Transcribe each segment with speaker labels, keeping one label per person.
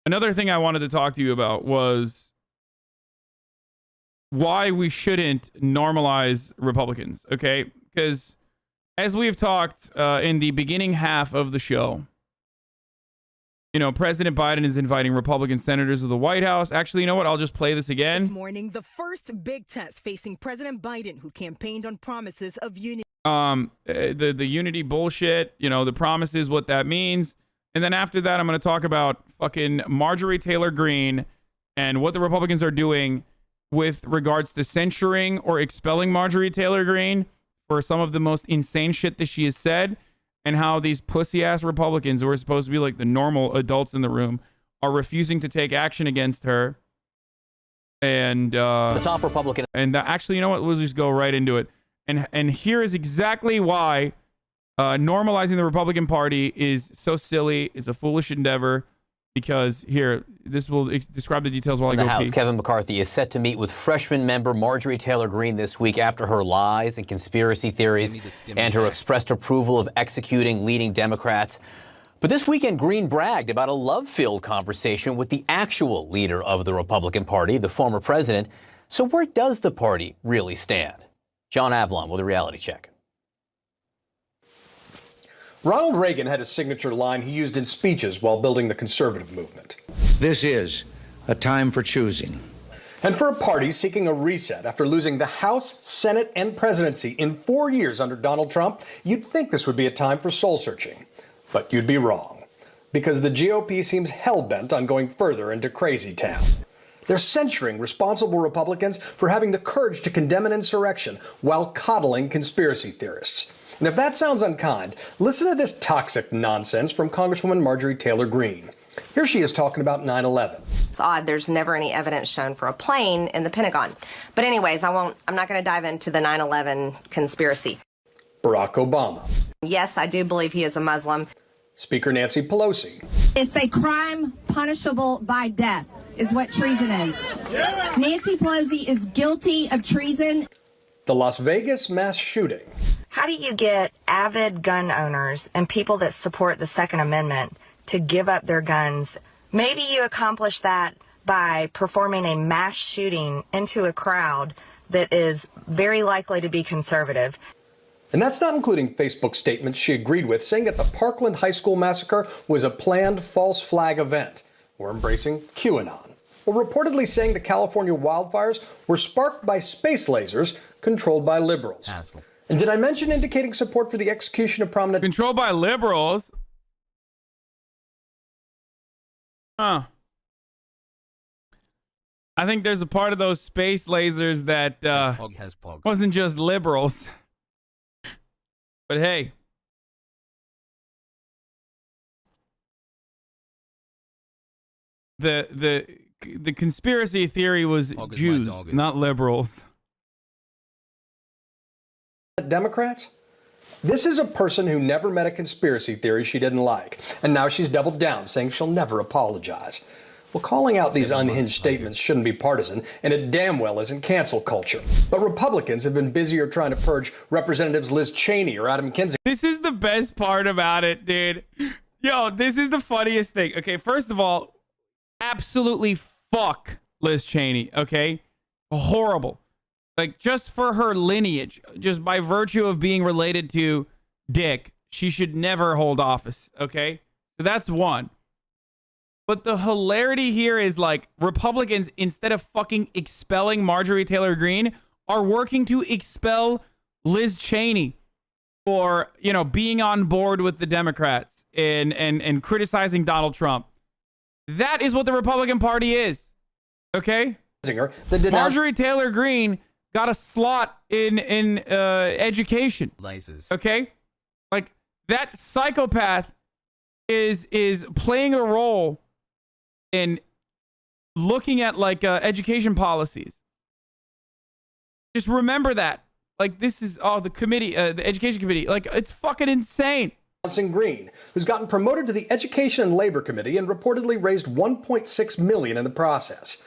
Speaker 1: Another thing I wanted to talk to you about was why we shouldn't normalize Republicans, okay? Because as we've talked in the beginning half of the show, you know, President Biden is inviting Republican senators to the White House. Actually, you know what? I'll just play this again.
Speaker 2: This morning, the first big test facing President Biden, who campaigned on promises of unity.
Speaker 1: The unity bullshit, you know, the promises, what that means. And then after that, I'm going to talk about fucking Marjorie Taylor Greene and what the Republicans are doing with regards to censuring or expelling Marjorie Taylor Greene for some of the most insane shit that she has said, and how these pussy-ass Republicans, who are supposed to be like the normal adults in the room, are refusing to take action against her. And
Speaker 3: the top Republican.
Speaker 1: And actually, you know what? We'll just go right into it. And here is exactly why normalizing the Republican Party is so silly. It's a foolish endeavor. Because here, this will describe the details while I go pee.
Speaker 3: In the House, Kevin McCarthy is set to meet with freshman member Marjorie Taylor Greene this week after her lies and conspiracy theories and her expressed approval of executing leading Democrats. But this weekend, Greene bragged about a love-filled conversation with the actual leader of the Republican Party, the former president. So where does the party really stand? John Avlon with a reality check.
Speaker 4: Ronald Reagan had a signature line he used in speeches while building the conservative movement.
Speaker 5: This is a time for choosing.
Speaker 4: And for a party seeking a reset after losing the House, Senate, and presidency in 4 years under Donald Trump, you'd think this would be a time for soul searching. But you'd be wrong. Because the GOP seems hell-bent on going further into crazy town. They're censuring responsible Republicans for having the courage to condemn an insurrection while coddling conspiracy theorists. And if that sounds unkind, listen to this toxic nonsense from Congresswoman Marjorie Taylor Greene. Here she is talking about 9/11.
Speaker 6: It's odd. There's never any evidence shown for a plane in the Pentagon. But anyways, I'm not going to dive into the 9/11 conspiracy.
Speaker 4: Barack Obama.
Speaker 6: Yes, I do believe he is a Muslim.
Speaker 4: Speaker Nancy Pelosi.
Speaker 7: It's a crime punishable by death, is what treason is. Nancy Pelosi is guilty of treason.
Speaker 4: The Las Vegas mass shooting.
Speaker 8: How do you get avid gun owners and people that support the Second Amendment to give up their guns? Maybe you accomplish that by performing a mass shooting into a crowd that is very likely to be conservative.
Speaker 4: And that's not including Facebook statements she agreed with, saying that the Parkland High School massacre was a planned false flag event, or embracing QAnon, or reportedly saying the California wildfires were sparked by space lasers controlled by liberals.
Speaker 3: Hassle.
Speaker 4: And did I mention indicating support for the execution of prominent...
Speaker 1: Controlled by liberals? Huh. I think there's a part of those space lasers that wasn't just liberals. But hey. The conspiracy theory was Jews, not liberals.
Speaker 4: Democrats? This is a person who never met a conspiracy theory she didn't like, and now she's doubled down, saying she'll never apologize. Well, calling out these unhinged statements shouldn't be partisan, and it damn well isn't cancel culture. But Republicans have been busier trying to purge Representatives Liz Cheney or Adam Kinzinger.
Speaker 1: This is the best part about it, dude. Yo, this is the funniest thing. Okay, first of all, absolutely fuck Liz Cheney, okay? Horrible. Like, just for her lineage, just by virtue of being related to Dick, she should never hold office, okay? So that's one. But the hilarity here is, like, Republicans, instead of fucking expelling Marjorie Taylor Greene, are working to expel Liz Cheney for, you know, being on board with the Democrats and criticizing Donald Trump. That is what the Republican Party is, okay? Marjorie Taylor Greene got a slot in education. Okay? Like, that psychopath is playing a role in looking at, like, education policies. Just remember that. Like, this is, the committee, the education committee. Like, it's fucking insane.
Speaker 4: Greene, who's gotten promoted to the Education and Labor Committee and reportedly raised $1.6 million in the process.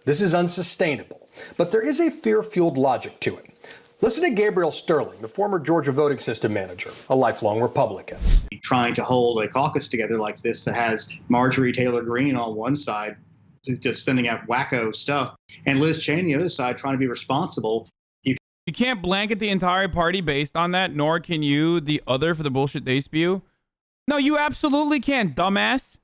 Speaker 4: This is unsustainable, but there is a fear-fueled logic to it. Listen to Gabriel Sterling, the former Georgia voting system manager, a lifelong Republican.
Speaker 9: trying to hold a caucus together like this that has Marjorie Taylor Greene on one side, just sending out wacko stuff, and Liz Cheney on the other side trying to be responsible.
Speaker 1: You can't blanket the entire party based on that, nor can you the other for the bullshit they spew. No, you absolutely can't, dumbass.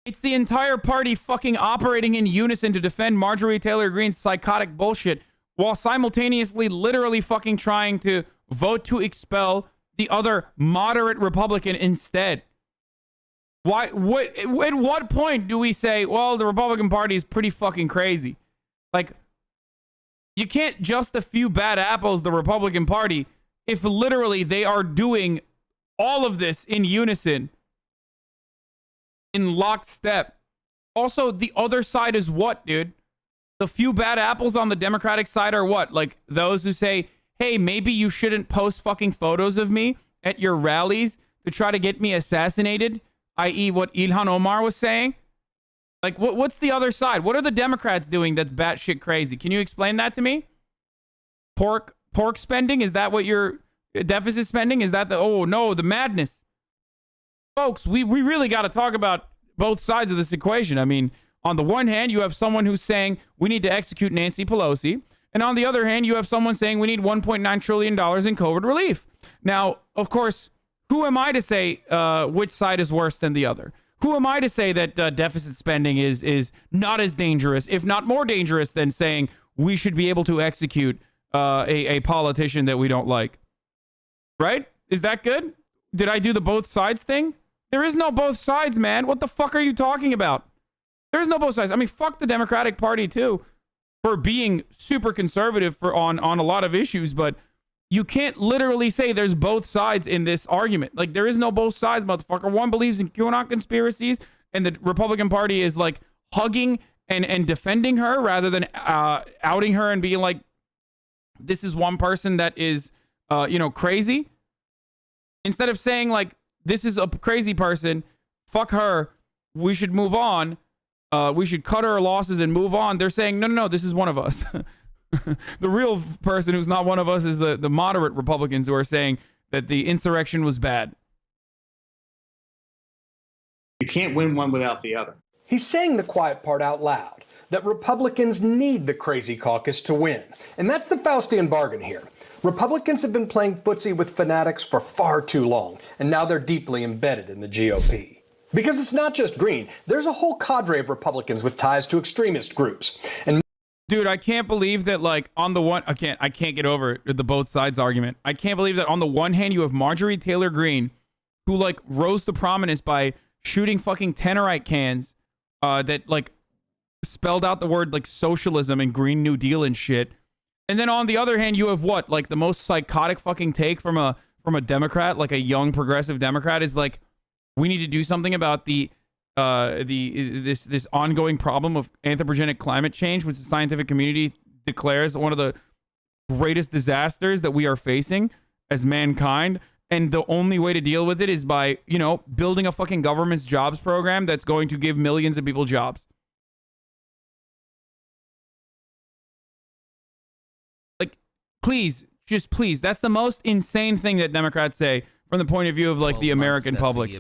Speaker 1: It's the entire party fucking operating in unison to defend Marjorie Taylor Greene's psychotic bullshit while simultaneously literally fucking trying to vote to expel the other moderate Republican instead. Why? What? At what point do we say, well, the Republican Party is pretty fucking crazy? Like, you can't just a few bad apples the Republican Party if literally they are doing all of this in unison, in lockstep. Also, the other side is what, dude? The few bad apples on the Democratic side are what? Like those who say, hey, maybe you shouldn't post fucking photos of me at your rallies to try to get me assassinated, i.e. what Ilhan Omar was saying. Like, what's the other side? What are the Democrats doing that's batshit crazy? Can you explain that to me? Pork spending? Is that what your deficit spending? Is that the, oh no, the madness? Folks, we really got to talk about both sides of this equation. I mean, on the one hand, you have someone who's saying we need to execute Nancy Pelosi. And on the other hand, you have someone saying we need $1.9 trillion in COVID relief. Now, of course, who am I to say which side is worse than the other? Who am I to say that deficit spending is not as dangerous, if not more dangerous, than saying we should be able to execute a politician that we don't like? Right? Is that good? Did I do the both sides thing? There is no both sides, man. What the fuck are you talking about? There is no both sides. I mean, fuck the Democratic Party, too, for being super conservative on a lot of issues, but you can't literally say there's both sides in this argument. Like, there is no both sides, motherfucker. One believes in QAnon conspiracies, and the Republican Party is, like, hugging and defending her rather than outing her and being like, this is one person that is, crazy. Instead of saying, like, this is a crazy person, fuck her, we should move on, we should cut our losses and move on, they're saying, no, this is one of us. The real person who's not one of us is the moderate Republicans who are saying that the insurrection was bad.
Speaker 9: You can't win one without the other.
Speaker 4: He's saying the quiet part out loud, that Republicans need the crazy caucus to win. And that's the Faustian bargain here. Republicans have been playing footsie with fanatics for far too long, and now they're deeply embedded in the GOP. Because it's not just Green. There's a whole cadre of Republicans with ties to extremist groups. And
Speaker 1: dude, I can't believe that, like, on the one, I can't get over the both sides argument. I can't believe that on the one hand, you have Marjorie Taylor Greene, who, like, rose to prominence by shooting fucking Tannerite cans that, like, spelled out the word, like, socialism and Green New Deal and shit. And then on the other hand, you have what? Like, the most psychotic fucking take from a Democrat, like a young progressive Democrat, is like, we need to do something about this ongoing problem of anthropogenic climate change, which the scientific community declares one of the greatest disasters that we are facing as mankind. And the only way to deal with it is by, building a fucking government's jobs program that's going to give millions of people jobs. Like, please, just please. That's the most insane thing that Democrats say from the point of view of, like, the American public.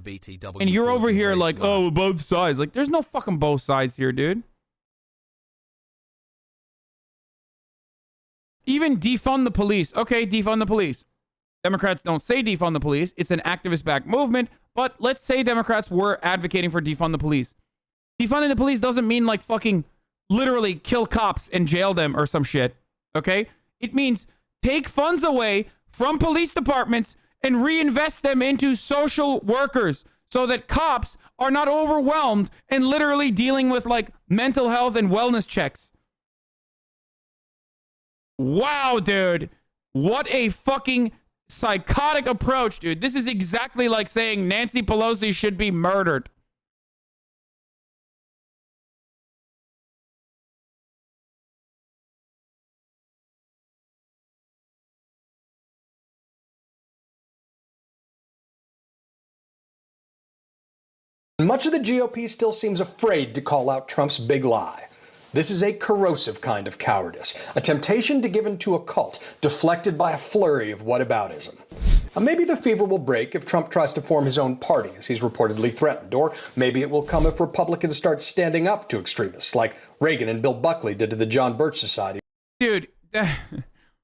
Speaker 1: And you're over here like, oh, both sides. Like, there's no fucking both sides here, dude. Even defund the police. Okay, defund the police. Democrats don't say defund the police. It's an activist-backed movement. But let's say Democrats were advocating for defund the police. Defunding the police doesn't mean, like, fucking literally kill cops and jail them or some shit. Okay? It means take funds away from police departments and reinvest them into social workers so that cops are not overwhelmed and literally dealing with, like, mental health and wellness checks. Wow, dude. What a fucking psychotic approach, dude. This is exactly like saying Nancy Pelosi should be murdered.
Speaker 4: much of the GOP still seems afraid to call out Trump's big lie. This is a corrosive kind of cowardice, a temptation to give in to a cult, deflected by a flurry of whataboutism. Maybe the fever will break if Trump tries to form his own party, as he's reportedly threatened. Or maybe it will come if Republicans start standing up to extremists, like Reagan and Bill Buckley did to the John Birch Society.
Speaker 1: Dude,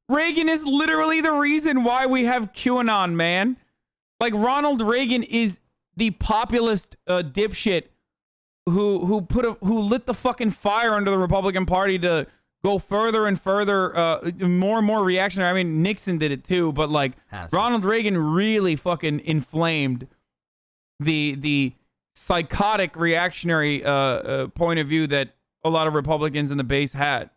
Speaker 1: Reagan is literally the reason why we have QAnon, man. Like, Ronald Reagan is the populist dipshit who lit the fucking fire under the Republican Party to go further and further, more and more reactionary. I mean, Nixon did it too, but like
Speaker 10: Hassan.
Speaker 1: Ronald Reagan really fucking inflamed the psychotic reactionary point of view that a lot of Republicans in the base had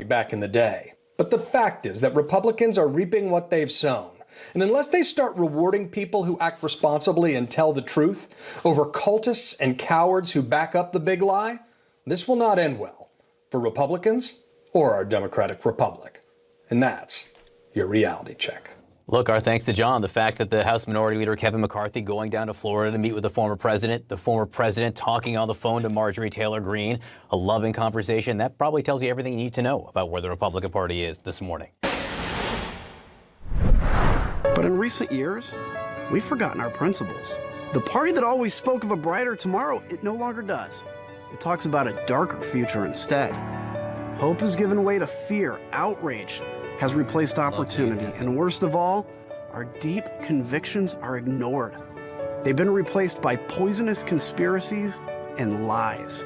Speaker 4: back in the day. But the fact is that Republicans are reaping what they've sown. And unless they start rewarding people who act responsibly and tell the truth over cultists and cowards who back up the big lie, this will not end well for Republicans or our democratic republic. And that's your reality check.
Speaker 3: Look, our thanks to John. The fact that the House Minority Leader Kevin McCarthy going down to Florida to meet with the former president talking on the phone to Marjorie Taylor Greene, a loving conversation, that probably tells you everything you need to know about where the Republican Party is this morning.
Speaker 11: But in recent years, we've forgotten our principles. The party that always spoke of a brighter tomorrow, it no longer does. It talks about a darker future instead. Hope has given way to fear, outrage has replaced opportunity, and worst of all, our deep convictions are ignored. They've been replaced by poisonous conspiracies and lies.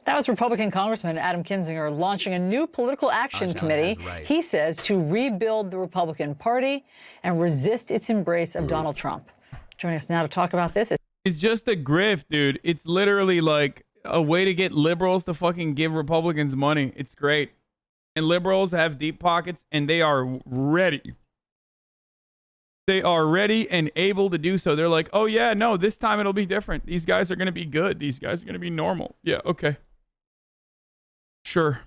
Speaker 12: That was Republican Congressman Adam Kinzinger launching a new political action committee, he says, to rebuild the Republican Party and resist its embrace of Donald Trump. Joining us now to talk about this is...
Speaker 1: It's just a grift, dude. It's literally like a way to get liberals to fucking give Republicans money. It's great. And liberals have deep pockets, and they are ready. They are ready and able to do so. They're like, oh, yeah, no, this time it'll be different. These guys are going to be good. These guys are going to be normal. Yeah, okay. Sure.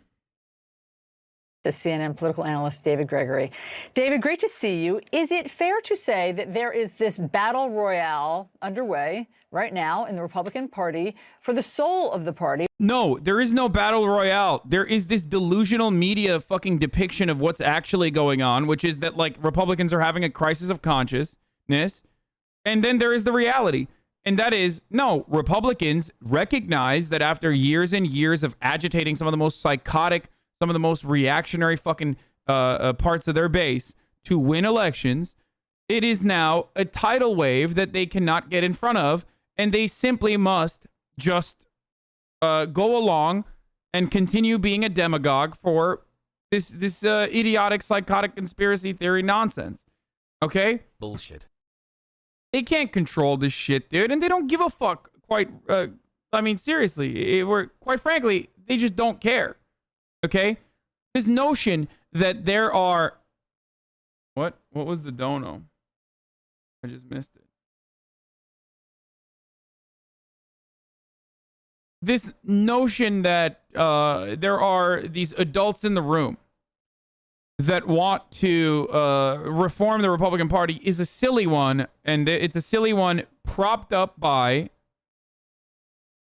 Speaker 12: The CNN political analyst David Gregory. David, great to see you. Is it fair to say that there is this battle royale underway right now in the Republican Party for the soul of the party?
Speaker 1: No, there is no battle royale. There is this delusional media fucking depiction of what's actually going on, which is that like Republicans are having a crisis of consciousness. And then there is the reality. And that is, no, Republicans recognize that after years and years of agitating some of the most psychotic, some of the most reactionary fucking parts of their base to win elections, it is now a tidal wave that they cannot get in front of, and they simply must just go along and continue being a demagogue for this idiotic, psychotic conspiracy theory nonsense. Okay?
Speaker 10: Bullshit.
Speaker 1: They can't control this shit, dude, and they don't give a fuck. Quite, I mean, seriously, quite frankly, they just don't care. Okay, this notion that there are what was the dono? I just missed it. This notion that there are these adults in the room that want to reform the Republican Party is a silly one, and it's a silly one propped up by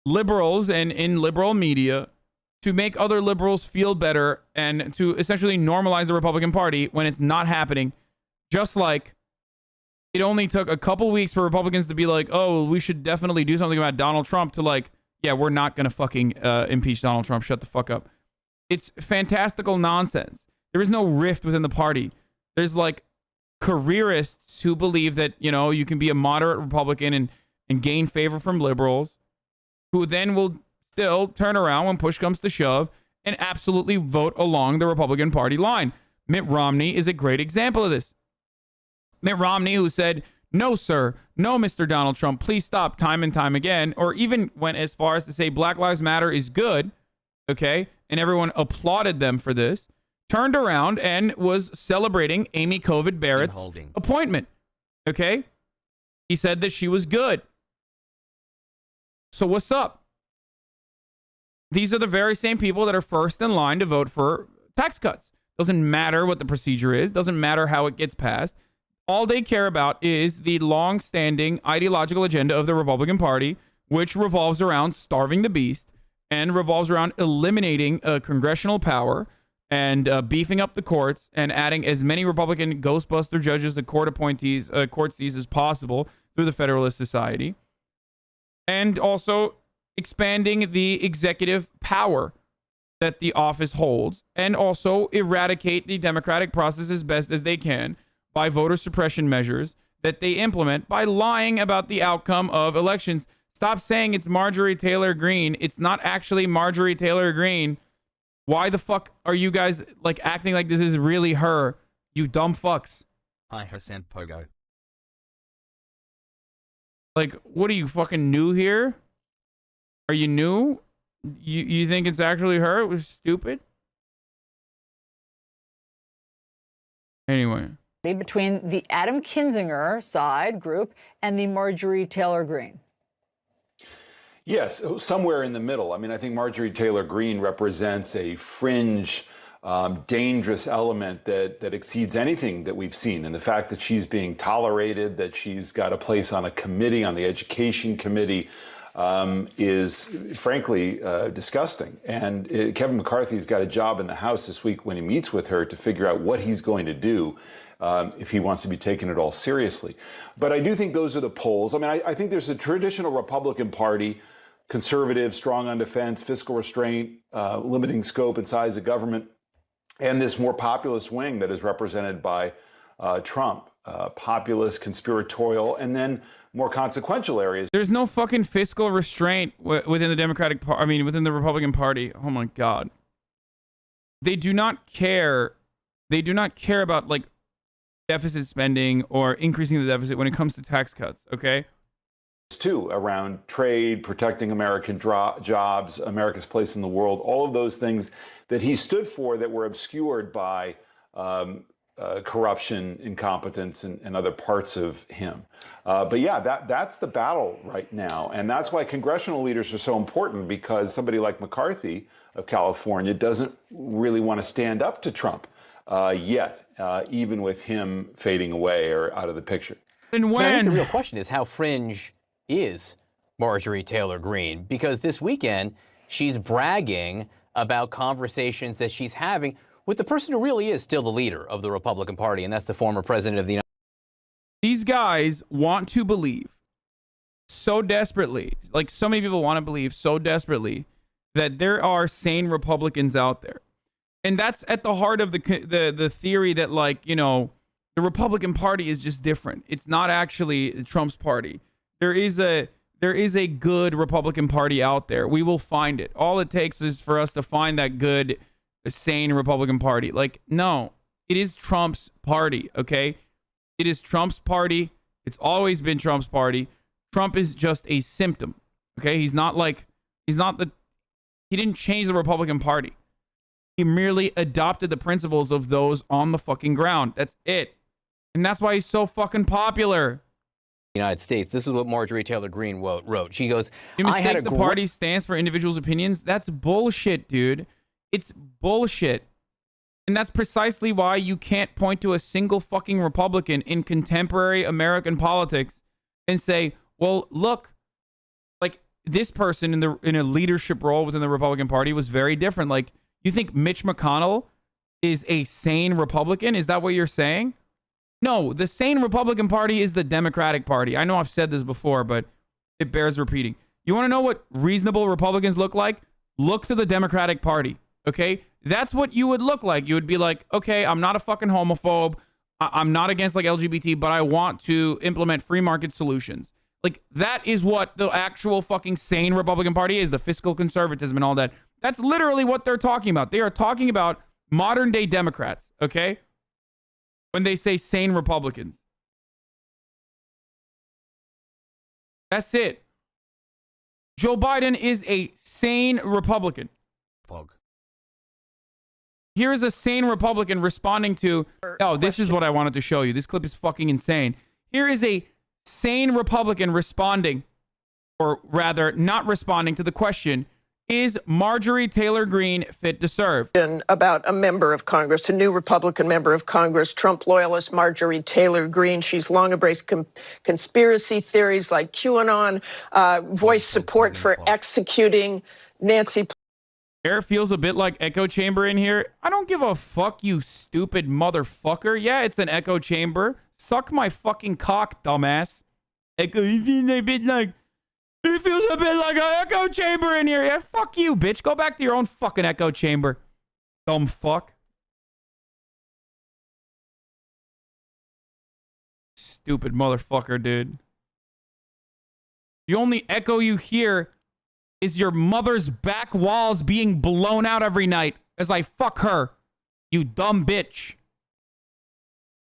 Speaker 1: liberals and in liberal media to make other liberals feel better and to essentially normalize the Republican Party when it's not happening. Just like it only took a couple weeks for Republicans to be like, oh, we should definitely do something about Donald Trump, to like, yeah, we're not going to fucking impeach Donald Trump. Shut the fuck up. It's fantastical nonsense. There is no rift within the party. There's like careerists who believe that, you know, you can be a moderate Republican and gain favor from liberals, who then will still turn around when push comes to shove and absolutely vote along the Republican Party line. Mitt Romney is a great example of this. Mitt Romney, who said, no, sir, no, Mr. Donald Trump, please stop, time and time again, or even went as far as to say Black Lives Matter is good, okay, and everyone applauded them for this, turned around and was celebrating Amy Covid Barrett's appointment, okay? He said that she was good. So what's up? These are the very same people that are first in line to vote for tax cuts. Doesn't matter what the procedure is. Doesn't matter how it gets passed. All they care about is the long-standing ideological agenda of the Republican Party, which revolves around starving the beast and revolves around eliminating congressional power and beefing up the courts and adding as many Republican Ghostbuster judges to court appointees, court seats as possible through the Federalist Society, and also expanding the executive power that the office holds, and also eradicate the democratic process as best as they can by voter suppression measures that they implement by lying about the outcome of elections. Stop saying it's Marjorie Taylor Greene. It's not actually Marjorie Taylor Greene. Why the fuck are you guys like acting like this is really her? You dumb fucks.
Speaker 10: Hi, Hasan Pogo.
Speaker 1: Like, what are you, fucking new here? Are you new? You think it's actually her? It was stupid. Anyway.
Speaker 12: Between the Adam Kinzinger side group and the Marjorie Taylor Greene.
Speaker 13: Yes, somewhere in the middle. I mean, I think Marjorie Taylor Greene represents a fringe, dangerous element that exceeds anything that we've seen. And the fact that she's being tolerated, that she's got a place on a committee, on the education committee, is frankly disgusting. And Kevin McCarthy's got a job in the House this week when he meets with her to figure out what he's going to do if he wants to be taken at all seriously. But I do think those are the polls. I mean, I think there's a traditional Republican Party, conservative, strong on defense, fiscal restraint, limiting scope and size of government, and this more populist wing that is represented by Trump, populist, conspiratorial, and then more consequential areas.
Speaker 1: There's no fucking fiscal restraint within the Democratic Party. I mean, within the Republican Party. Oh my God. They do not care. They do not care about like deficit spending or increasing the deficit when it comes to tax cuts. Okay.
Speaker 13: Too, around trade, protecting American jobs, America's place in the world, all of those things that he stood for that were obscured by corruption, incompetence, and other parts of him. But yeah, that's the battle right now. And that's why congressional leaders are so important, because somebody like McCarthy of California doesn't really want to stand up to Trump yet, even with him fading away or out of the picture.
Speaker 1: And when
Speaker 3: I think the real question is how fringe is Marjorie Taylor Greene, because this weekend she's bragging about conversations that she's having with the person who really is still the leader of the Republican Party, and that's the former president of the United States.
Speaker 1: These guys want to believe so desperately, like so many people want to believe so desperately, that there are sane Republicans out there. And that's at the heart of the theory that, like, you know, the Republican Party is just different. It's not actually Trump's party. There is a good Republican Party out there. We will find it. All it takes is for us to find that good, sane Republican Party. Like, no, it is Trump's party, okay? It is Trump's party. It's always been Trump's party. Trump is just a symptom, okay? He didn't change the Republican Party. He merely adopted the principles of those on the fucking ground. That's it. And that's why he's so fucking popular.
Speaker 3: United States. This is what Marjorie Taylor Greene wrote. She goes,
Speaker 1: you mistake the party stance for individuals' opinions? That's bullshit, dude. It's bullshit. And that's precisely why you can't point to a single fucking Republican in contemporary American politics and say, well, look, like this person in a leadership role within the Republican Party was very different. Like, you think Mitch McConnell is a sane Republican? Is that what you're saying? No, the sane Republican Party is the Democratic Party. I know I've said this before, but it bears repeating. You want to know what reasonable Republicans look like? Look to the Democratic Party, okay? That's what you would look like. You would be like, okay, I'm not a fucking homophobe. I'm not against like LGBT, but I want to implement free market solutions. Like, that is what the actual fucking sane Republican Party is, the fiscal conservatism and all that. That's literally what they're talking about. They are talking about modern day Democrats, okay? When they say sane Republicans. That's it. Joe Biden is a sane Republican. Here is a sane Republican responding to, oh, this is what I wanted to show you. This clip is fucking insane. Here is a sane Republican responding, or rather not responding to the question, is Marjorie Taylor Greene fit to serve?
Speaker 14: About a member of Congress, a new Republican member of Congress, Trump loyalist Marjorie Taylor Greene. She's long embraced conspiracy theories like QAnon, voiced support for executing Nancy.
Speaker 1: Air feels a bit like echo chamber in here. I don't give a fuck, you stupid motherfucker. Yeah, it's an echo chamber. Suck my fucking cock, dumbass. Echo, it feels a bit like an echo chamber in here. Yeah, fuck you, bitch. Go back to your own fucking echo chamber. Dumb fuck. Stupid motherfucker, dude. The only echo you hear is your mother's back walls being blown out every night as I fuck her. You dumb bitch.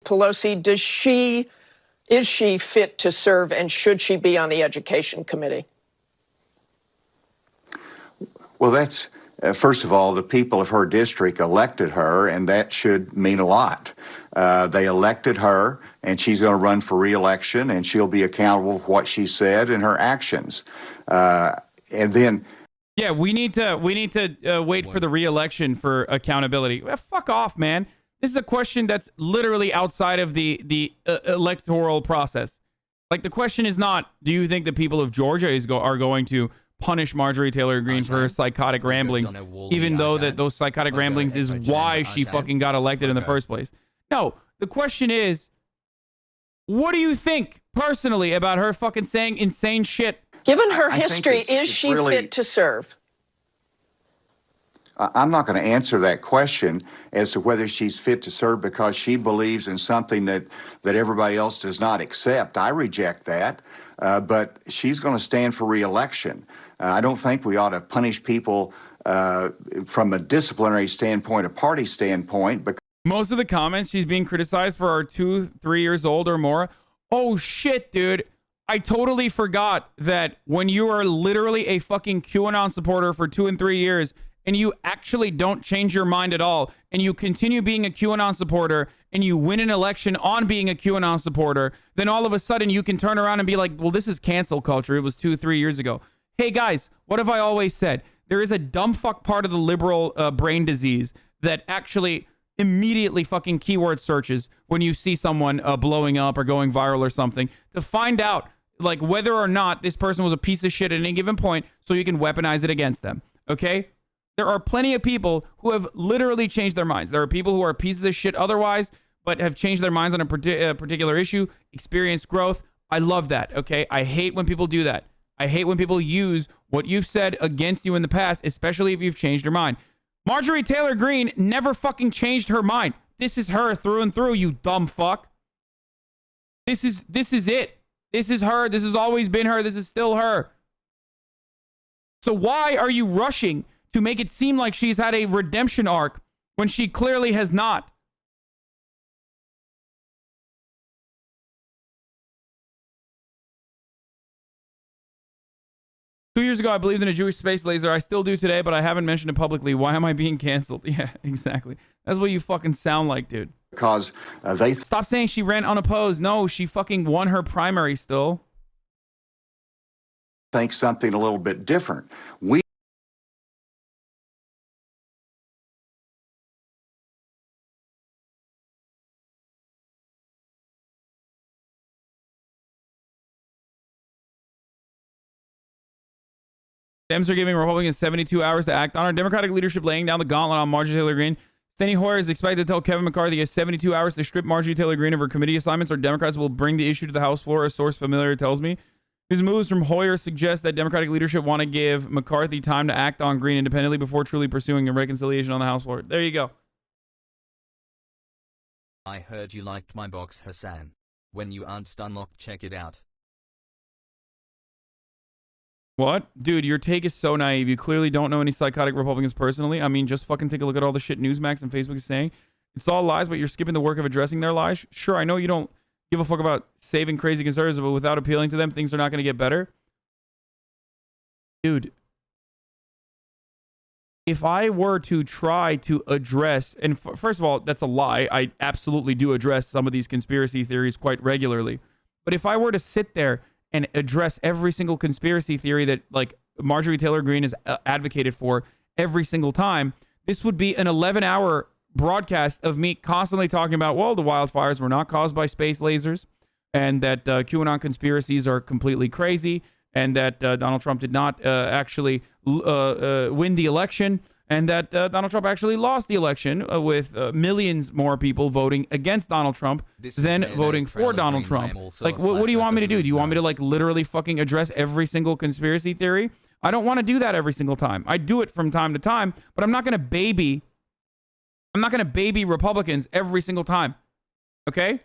Speaker 14: Pelosi, is she fit to serve, and should she be on the Education Committee?
Speaker 5: Well, that's, first of all, the people of her district elected her, and that should mean a lot. They elected her, and she's going to run for re-election, and she'll be accountable for what she said and her actions. And then,
Speaker 1: yeah, we need to wait for the re-election for accountability. Fuck off, man. This is a question that's literally outside of the electoral process. Like, the question is not, do you think the people of Georgia are going to punish Marjorie Taylor Greene for her psychotic ramblings, even though that those psychotic ramblings is why she fucking got elected in the first place? No, the question is, what do you think personally about her fucking saying insane shit?
Speaker 14: Given her history, is she fit to serve?
Speaker 5: I'm not going to answer that question as to whether she's fit to serve because she believes in something that everybody else does not accept. I reject that, but she's going to stand for re-election. I don't think we ought to punish people from a disciplinary standpoint, a party standpoint.
Speaker 1: Most of the comments she's being criticized for are 2-3 years old or more. Oh shit, dude. I totally forgot that when you are literally a fucking QAnon supporter for 2 and 3 years and you actually don't change your mind at all and you continue being a QAnon supporter and you win an election on being a QAnon supporter, then all of a sudden you can turn around and be like, well, this is cancel culture. It was 2-3 years ago. Hey guys, what have I always said? There is a dumb fuck part of the liberal brain disease that actually immediately fucking keyword searches when you see someone blowing up or going viral or something to find out like whether or not this person was a piece of shit at any given point so you can weaponize it against them. Okay? There are plenty of people who have literally changed their minds. There are people who are pieces of shit otherwise but have changed their minds on a particular issue, experienced growth. I love that. Okay? I hate when people do that. I hate when people use what you've said against you in the past, especially if you've changed your mind. Marjorie Taylor Greene never fucking changed her mind. This is her through and through, you dumb fuck. This is it. This is her. This has always been her. This is still her. So why are you rushing to make it seem like she's had a redemption arc when she clearly has not? 2 years ago, I believed in a Jewish space laser. I still do today, but I haven't mentioned it publicly. Why am I being canceled? Yeah, exactly. That's what you fucking sound like, dude.
Speaker 5: Because they...
Speaker 1: Stop saying she ran unopposed. No, she fucking won her primary still.
Speaker 5: Think something a little bit different.
Speaker 1: Dems are giving Republicans 72 hours to act on our Democratic leadership laying down the gauntlet on Marjorie Taylor Greene. Steny Hoyer is expected to tell Kevin McCarthy he has 72 hours to strip Marjorie Taylor Greene of her committee assignments, or Democrats will bring the issue to the House floor, a source familiar tells me. His moves from Hoyer suggest that Democratic leadership want to give McCarthy time to act on Greene independently before truly pursuing a reconciliation on the House floor. There you go.
Speaker 10: I heard you liked my box, Hasan. When you unlock, check it out.
Speaker 1: What? Dude, your take is so naive. You clearly don't know any psychotic Republicans personally. I mean, just fucking take a look at all the shit Newsmax and Facebook is saying. It's all lies, but you're skipping the work of addressing their lies. Sure, I know you don't give a fuck about saving crazy conservatives, but without appealing to them, things are not going to get better. Dude, if I were to try to address, and first of all, that's a lie. I absolutely do address some of these conspiracy theories quite regularly. But if I were to sit there and address every single conspiracy theory that like Marjorie Taylor Greene has advocated for every single time, this would be an 11-hour broadcast of me constantly talking about, well, the wildfires were not caused by space lasers, and that QAnon conspiracies are completely crazy, and that Donald Trump did not actually win the election, and that Donald Trump actually lost the election with millions more people voting against Donald Trump than voting for Donald Trump. Like, what do you want me to do? Do you want me to like literally fucking address every single conspiracy theory? I don't want to do that every single time. I do it from time to time, but I'm not going to baby Republicans every single time. Okay?